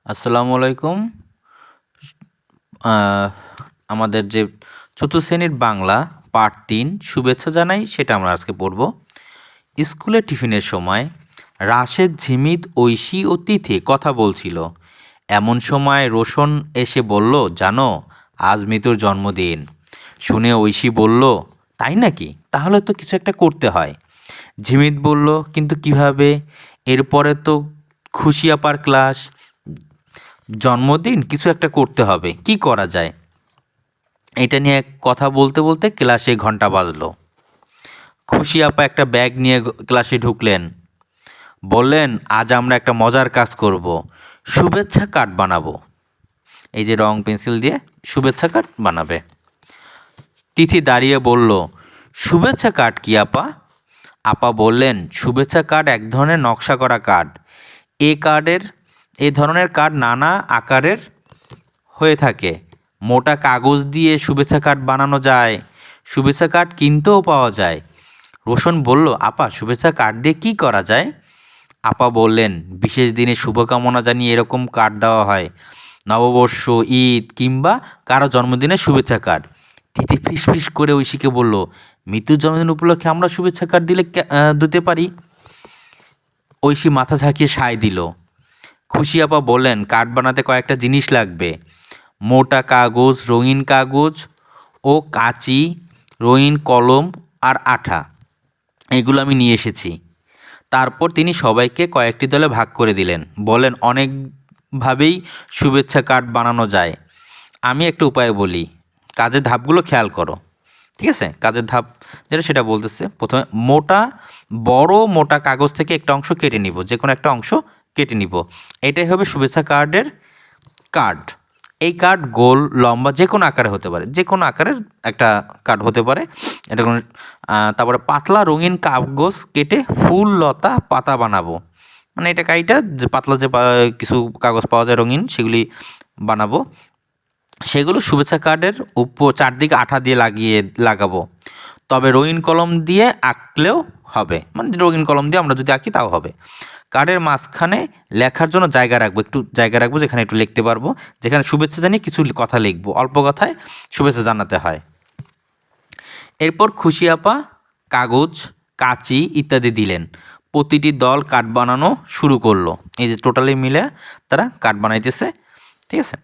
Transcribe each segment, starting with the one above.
আসসালামু আলাইকুম। আহ, আমাদের যে চতুর্থ শ্রেণীর বাংলা পার্ট ৩ শুভেচ্ছা জানাই সেটা আমরা আজকে পড়ব। স্কুলে টিফিনের সময় রাশেদ, ঝিমিত, ঐশী ও তিথি কথা বলছিল। এমন সময় রোশন এসে বলল, জানো আজ মিতুর জন্মদিন। শুনে ঐশী বলল, তাই নাকি? তাহলে তো কিছু একটা করতে হয়। ঝিমিত বলল, কিন্তু কিভাবে? এরপরে তো খুশি আপার ক্লাস, জন্মদিন, কিছু একটা করতে হবে, কি করা যায়? এটা নিয়ে কথা বলতে বলতে ক্লাসে ঘন্টা বাজলো। খুশি আপা একটা ব্যাগ নিয়ে ক্লাসে ঢুকলেন। বললেন, আজ আমরা একটা মজার কাজ করব, শুভেচ্ছা কার্ড বানাবো। এই যে রং পেন্সিল দিয়ে শুভেচ্ছা কার্ড বানাবে। তিথি দাঁড়িয়ে বলল, শুভেচ্ছা কার্ড কি আপা? আপা বললেন, শুভেচ্ছা কার্ড এক ধরনের নকশা করা কার্ড। এই ধরনের কার্ড নানা আকারের হয়ে থাকে। মোটা কাগজ দিয়ে শুভেচ্ছা কার্ড বানানো যায়, শুভেচ্ছা কার্ড কিনতেও পাওয়া যায়। রোশন বলল, আপা শুভেচ্ছা কার্ড দিয়ে কী করা যায়? আপা বললেন, বিশেষ দিনে শুভকামনা জানিয়ে এরকম কার্ড দেওয়া হয়, নববর্ষ, ঈদ কিংবা কারো জন্মদিনের শুভেচ্ছা কার্ড। তিথি ফিসফিস করে ঐশীকে বলল, মৃত্যুর জন্মদিন উপলক্ষে আমরা শুভেচ্ছা কার্ড দিতে পারি। ঐশী মাথা ঝাঁকিয়ে সায় দিল। খুশি আপা বললেন, কার্ড বানাতে কয়েকটা জিনিস লাগবে, মোটা কাগজ, রঙিন কাগজ ও কাঁচি, রঙিন কলম আর আঠা। এগুলো আমি নিয়ে এসেছি। তারপর তিনি সবাইকে কয়েকটি দলে ভাগ করে দিলেন। বলেন, অনেকভাবেই শুভেচ্ছা কার্ড বানানো যায়। আমি একটা উপায় বলি, কাজের ধাপগুলো খেয়াল করো। ঠিক আছে, কাজের ধাপ যেটা সেটা বলতেছে। প্রথমে মোটা কাগজ থেকে একটা অংশ কেটে নিব, যে কোনো একটা অংশ কেটে নিব। এটাই হবে শুভেচ্ছা কার্ডের কার্ড। এই কার্ড গোল, লম্বা, যে কোনো আকারে হতে পারে, যে কোনো আকারের একটা কার্ড হতে পারে। এটা কোনো তারপরে পাতলা রঙিন কাগজ কেটে ফুল, লতা, পাতা বানাবো। মানে এটা কাইটা যে পাতলা যে কিছু কাগজ পাওয়া যায় রঙিন, সেগুলি বানাবো। সেগুলো শুভেচ্ছা কার্ডের চারদিকে আঠা দিয়ে লাগাবো। তবে রঙিন কলম দিয়ে আঁকলেও হবে, মানে রঙিন কলম দিয়ে আমরা যদি আঁকি তাও হবে। কার্ডের মাঝখানে লেখার জন্য একটু জায়গা রাখবো, যেখানে একটু লিখতে পারবো, যেখানে শুভেচ্ছা জানিয়ে কিছু কথা লিখবো, অল্প কথায় শুভেচ্ছা জানাতে হয়। এরপর খুশি আপা কাগজ, কাঁচি ইত্যাদি দিলেন। প্রতিটি দল কার্ড বানানো শুরু করলো। এই যে টোটালি মিলে তারা কার্ড বানাইতেছে। ঠিক আছে,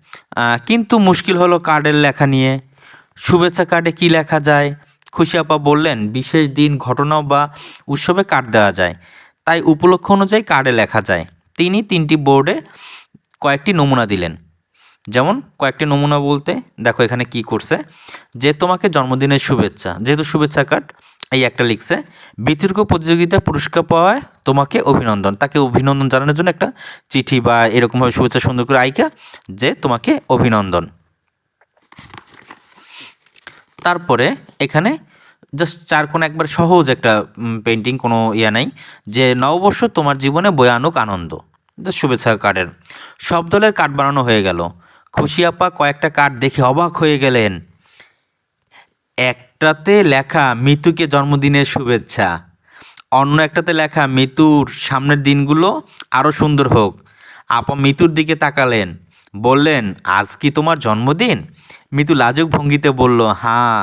কিন্তু মুশকিল হলো কার্ডের লেখা নিয়ে। শুভেচ্ছা কার্ডে কি লেখা যায়? খুশি আপা বললেন, বিশেষ দিন, ঘটনা বা উৎসবে কার্ড দেওয়া যায়, তাই উপলক্ষ অনুযায়ী কার্ডে লেখা যায়। তিনি 3টি বোর্ডে কয়েকটি নমুনা দিলেন। যেমন কয়েকটি নমুনা বলতে দেখো এখানে কি করছে, যে তোমাকে জন্মদিনের শুভেচ্ছা, যেহেতু শুভেচ্ছা কার্ড, এই একটা লিখছে, বিতর্ক প্রতিযোগিতায় পুরস্কার পাওয়ায় তোমাকে অভিনন্দন। তাকে অভিনন্দন জানানোর জন্য একটা চিঠি বা এরকমভাবে শুভেচ্ছা সুন্দর করে আইকা যে তোমাকে অভিনন্দন। তারপরে এখানে জাস্ট চারকোনা একবার সহজ একটা পেন্টিং, কোনো ইয়া নাই, যে নববর্ষ তোমার জীবনে বয়ে আনুক আনন্দ। জাস্ট শুভেচ্ছা কার্ডের সব দলের কার্ড বানানো হয়ে গেল। খুশি আপা কয়েকটা কার্ড দেখে অবাক হয়ে গেলেন। একটাতে লেখা মিতুকে জন্মদিনের শুভেচ্ছা, অন্য একটাতে লেখা মিতুর সামনের দিনগুলো আরও সুন্দর হোক। আপা মিতুর দিকে তাকালেন, বললেন, আজ কি তোমার জন্মদিন? মিতু লাজুক ভঙ্গিতে বলল, হ্যাঁ।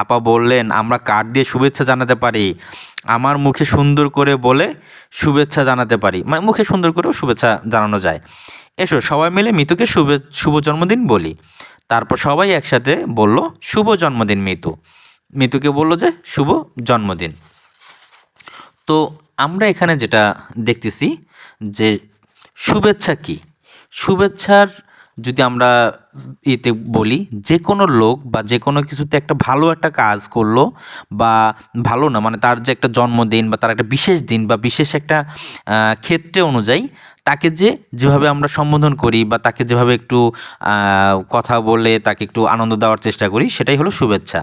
আপা বললেন, আমরা কার্ড দিয়ে শুভেচ্ছা জানাতে পারি, আমার মুখে সুন্দর করে বলে শুভেচ্ছা জানাতে পারি, মানে মুখে সুন্দর করেও শুভেচ্ছা জানানো যায়। এসো সবাই মিলে মিতুকে শুভ জন্মদিন বলি। তারপর সবাই একসাথে বলল, শুভ জন্মদিন মিতু। মিতুকে বলল যে শুভ জন্মদিন। তো আমরা এখানে যেটা দেখতেছি যে শুভেচ্ছা কি, শুভেচ্ছার যদি আমরা বলি, যে কোনো লোক বা যে কোনো কিছুতে একটা ভালো একটা কাজ করলো, বা ভালো না মানে তার যে একটা জন্মদিন বা তার একটা বিশেষ দিন বা বিশেষ একটা ক্ষেত্রে অনুযায়ী তাকে যেভাবে আমরা সম্বোধন করি বা তাকে যেভাবে একটু কথা বলে তাকে একটু আনন্দ দেওয়ার চেষ্টা করি, সেটাই হলো শুভেচ্ছা।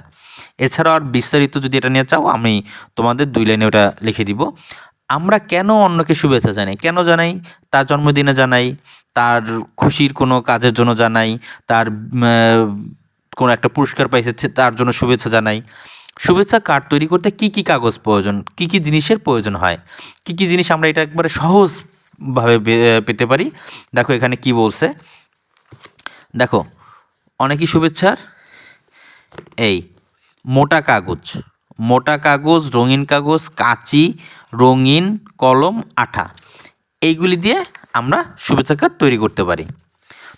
এছাড়াও আর বিস্তারিত যদি এটা নিয়ে চাও, আমি তোমাদের 2 লাইনে ওটা লিখে দিব। আমরা কেন অন্যকে শুভেচ্ছা জানাই? কেন জানাই? তার জন্মদিনে জানাই, তার খুশির কোনো কাজের জন্য জানাই, তার কোনো একটা পুরস্কার পাইছে তার জন্য শুভেচ্ছা জানাই। শুভেচ্ছা কার্ড তৈরি করতে কি কি কাগজ প্রয়োজন, কি কি জিনিসের প্রয়োজন হয়, কি কি জিনিস আমরা এটা একবারে সহজ ভাবে পেতে পারি। দেখো এখানে কি বলছে, দেখো অনেকই শুভেচ্ছার এই মোটা কাগজ, মোটা কাগজ, রঙিন কাগজ, কাঁচি, রঙিন কলম, আঠা, এইগুলি দিয়ে আমরা শুভেচ্ছা কার্ড তৈরি করতে পারি।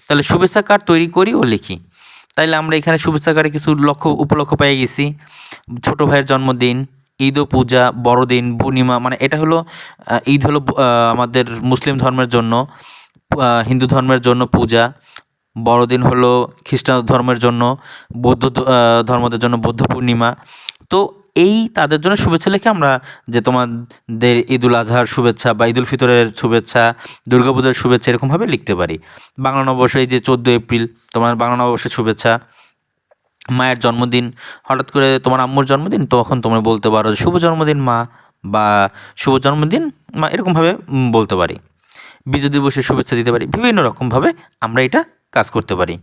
তাহলে শুভেচ্ছা কার্ড তৈরি করি ও লিখি। তাইলে আমরা এখানে শুভেচ্ছা কার্ডে কিছু উপলক্ষ পেয়ে গেছি। ছোটো ভাইয়ের জন্মদিন, ঈদ ও পূজা, বড়দিন, পূর্ণিমা, মানে এটা হলো ঈদ হলো আমাদের মুসলিম ধর্মের জন্য, হিন্দু ধর্মের জন্য পূজা, বড়দিন হলো খ্রিস্টান ধর্মের জন্য, বৌদ্ধ ধর্মদের জন্য বৌদ্ধ পূর্ণিমা। তো এই তাদের জন্য শুভেচ্ছা লিখে আমরা যে তোমাদের ঈদুল আজহার শুভেচ্ছা বা ঈদুল ফিতরের শুভেচ্ছা, দুর্গাপূজার শুভেচ্ছা এরকমভাবে লিখতে পারি। বাংলা নববর্ষ, এই যে 14 এপ্রিল তোমার বাংলা নববর্ষের শুভেচ্ছা। মায়ের জন্মদিন, হঠাৎ করে তোমার আম্মুর জন্মদিন, তখন তোমরা বলতে পারো শুভ জন্মদিন মা, বা শুভ জন্মদিন মা, এরকমভাবে বলতে পারি। বিজয় দিবসের শুভেচ্ছা দিতে পারি। বিভিন্ন রকমভাবে আমরা এটা কাজ করতে পারি।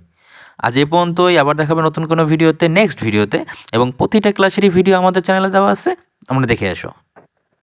আজ এই পর্যন্তই, আবার দেখাবে নতুন কোনো ভিডিওতে, নেক্সট ভিডিওতে, এবং প্রতিটা ক্লাসেরই ভিডিও আমাদের চ্যানেলে দেওয়া আছে, তোমরা দেখে আসো।